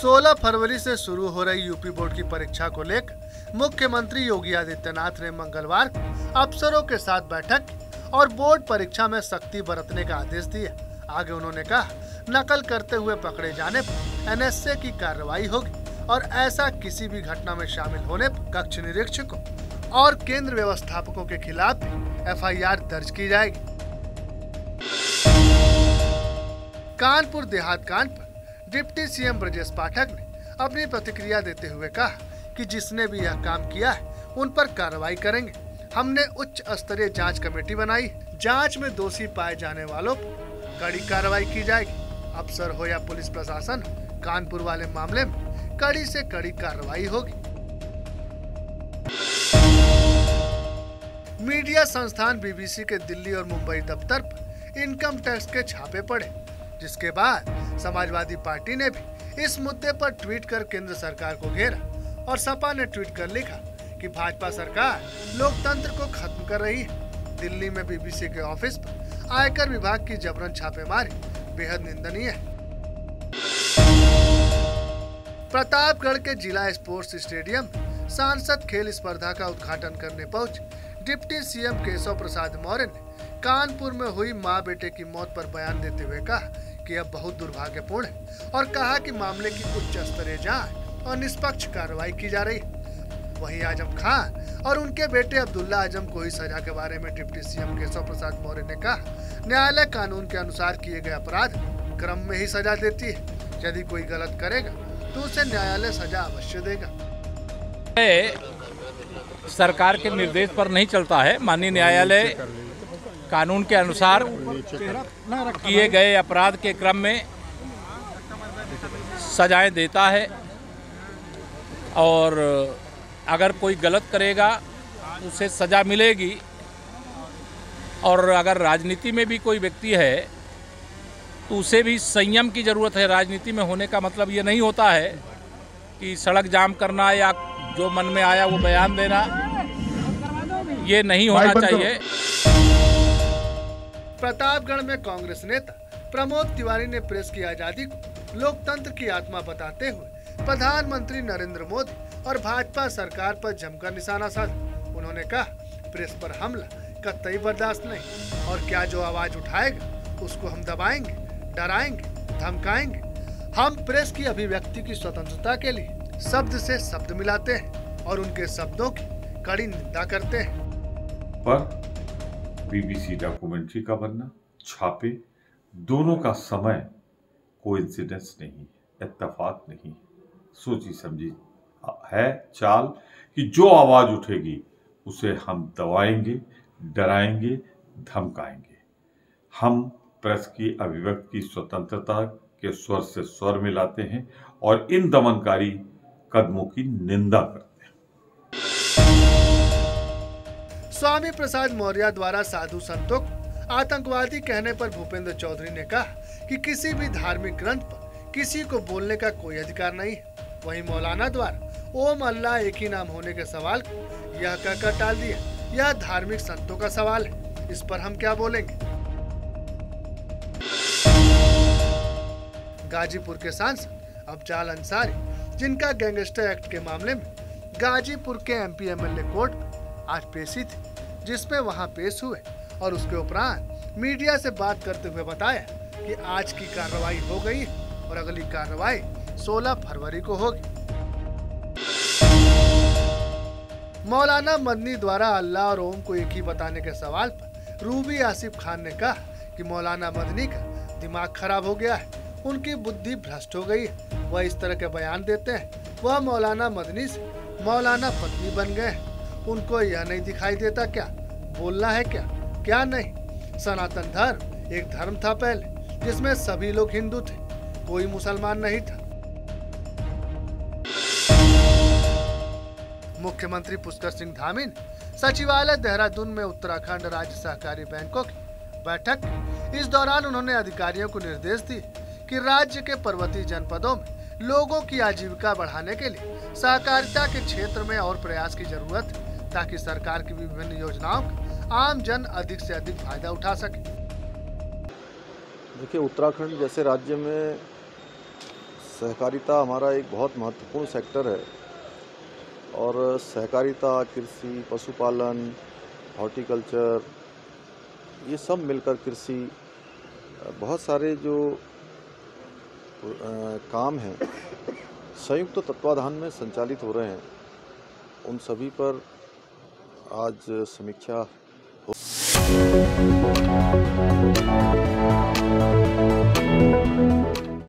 16 फरवरी से शुरू हो रही यूपी बोर्ड की परीक्षा को लेकर मुख्यमंत्री योगी आदित्यनाथ ने मंगलवार को अफसरों के साथ बैठक की और बोर्ड परीक्षा में सख्ती बरतने का आदेश दिया। आगे उन्होंने कहा, नकल करते हुए पकड़े जाने पर एनएसए की कार्रवाई होगी और ऐसा किसी भी घटना में शामिल होने पर कक्ष निरीक्षकों और केंद्र व्यवस्थापकों के खिलाफ एफआईआर दर्ज की जाएगी। कानपुर देहात कांड पर डिप्टी सीएम ब्रजेश पाठक ने अपनी प्रतिक्रिया देते हुए कहा कि जिसने भी यह काम किया है उन पर कार्रवाई करेंगे। हमने उच्च स्तरीय जांच कमेटी बनाई, जांच में दोषी पाए जाने वालों पर कड़ी कार्रवाई की जाएगी। अफसर हो या पुलिस प्रशासन, कानपुर वाले मामले में कड़ी से कड़ी कार्रवाई होगी। मीडिया संस्थान बीबीसी के दिल्ली और मुंबई दफ्तर पर इनकम टैक्स के छापे पड़े, जिसके बाद समाजवादी पार्टी ने भी इस मुद्दे पर ट्वीट कर केंद्र सरकार को घेरा और सपा ने ट्वीट कर लिखा कि भाजपा सरकार लोकतंत्र को खत्म कर रही है। दिल्ली में बीबीसी के ऑफिस पर आयकर विभाग की जबरन छापेमारी बेहद निंदनीय है। प्रतापगढ़ के जिला स्पोर्ट्स स्टेडियम में सांसद खेल स्पर्धा का उद्घाटन करने पहुंचे डिप्टी सीएम केशव प्रसाद मौर्य ने कानपुर में हुई मां बेटे की मौत पर बयान देते हुए कहा कि यह बहुत दुर्भाग्यपूर्ण है और कहा कि मामले की उच्च स्तरीय जांच और निष्पक्ष कार्रवाई की जा रही है। वहीं आजम खान और उनके बेटे अब्दुल्ला आजम को ही सजा के बारे में डिप्टी सीएम केशव प्रसाद मौर्य ने कहा, न्यायालय कानून के अनुसार किए गए अपराध क्रम में ही सजा देती है। यदि कोई गलत करेगा तो उसे न्यायालय सजा अवश्य देगा। सरकार के निर्देश पर नहीं चलता है। माननीय न्यायालय कानून के अनुसार किए गए अपराध के क्रम में सजाएं देता है और अगर कोई गलत करेगा उसे सजा मिलेगी। और अगर राजनीति में भी कोई व्यक्ति है तो उसे भी संयम की ज़रूरत है। राजनीति में होने का मतलब ये नहीं होता है कि सड़क जाम करना या जो मन में आया वो बयान देना, ये नहीं होना चाहिए। प्रतापगढ़ में कांग्रेस नेता प्रमोद तिवारी ने प्रेस की आजादी को लोकतंत्र की आत्मा बताते हुए प्रधानमंत्री नरेंद्र मोदी और भाजपा सरकार पर जमकर निशाना साधा। उन्होंने कहा, प्रेस पर हमला कतई बर्दाश्त नहीं और क्या जो आवाज उठाएगा उसको हम दबाएंगे, डराएंगे, धमकाएंगे। हम प्रेस की अभिव्यक्ति की स्वतंत्रता के लिए शब्द से शब्द मिलाते हैं और उनके शब्दों की कड़ी निंदा करते हैं। पर बीबीसी डॉक्यूमेंट्री का बनना, छापे, दोनों का समय कोइंसिडेंस नहीं, इत्तेफाक नहीं, सोची समझी है चाल कि जो आवाज उठेगी उसे हम दबाएंगे, डराएंगे, धमकाएंगे। हम प्रेस की अभिव्यक्ति की स्वतंत्रता के स्वर से स्वर मिलाते हैं और इन दमनकारी कदमों की निंदा करते हैं। स्वामी प्रसाद मौर्य द्वारा साधु संतों को आतंकवादी कहने पर भूपेंद्र चौधरी ने कहा कि किसी भी धार्मिक ग्रंथ पर किसी को बोलने का कोई अधिकार नहीं है। वहीं मौलाना द्वारा ओम अल्लाह एक ही नाम होने के सवाल को यह कहकर टाल दिया, यह धार्मिक संतों का सवाल है, इस पर हम क्या बोलेंगे। गाजीपुर के सांसद अफजाल अंसारी, जिनका गैंगस्टर एक्ट के मामले में गाजीपुर के एमपी एमएलए कोर्ट में आज पेशी थी, जिसमें वहां पेश हुए और उसके उपरांत मीडिया से बात करते हुए बताया कि आज की कार्रवाई हो गई और अगली कार्रवाई 16 फरवरी को होगी। मौलाना मदनी द्वारा अल्लाह और ओम को एक ही बताने के सवाल पर रूबी आसिफ खान ने कहा कि मौलाना मदनी का दिमाग खराब हो गया है, उनकी बुद्धि भ्रष्ट हो गई है। वह इस तरह के बयान देते हैं, वह मौलाना मदनी से मौलाना पत्नी बन गए हैं। उनको यह नहीं दिखाई देता क्या बोलना है, क्या नहीं। सनातन धर्म एक धर्म था पहले, जिसमें सभी लोग हिंदू थे, कोई मुसलमान नहीं था। मुख्यमंत्री पुष्कर सिंह धामी ने सचिवालय देहरादून में उत्तराखंड राज्य सहकारी बैंकों की बैठक की। इस दौरान उन्होंने अधिकारियों को निर्देश दिए कि राज्य के पर्वतीय जनपदों में लोगों की आजीविका बढ़ाने के लिए सहकारिता के क्षेत्र में और प्रयास की जरूरत है, ताकि सरकार की विभिन्न योजनाओं का आम जन अधिक से अधिक फायदा उठा सके। देखिए, उत्तराखंड जैसे राज्य में सहकारिता हमारा एक बहुत महत्वपूर्ण सेक्टर है और सहकारिता, कृषि, पशुपालन, हॉर्टिकल्चर, ये सब मिलकर कृषि, बहुत सारे जो काम हैं संयुक्त तत्वाधान में संचालित हो रहे हैं, उन सभी पर आज समीक्षा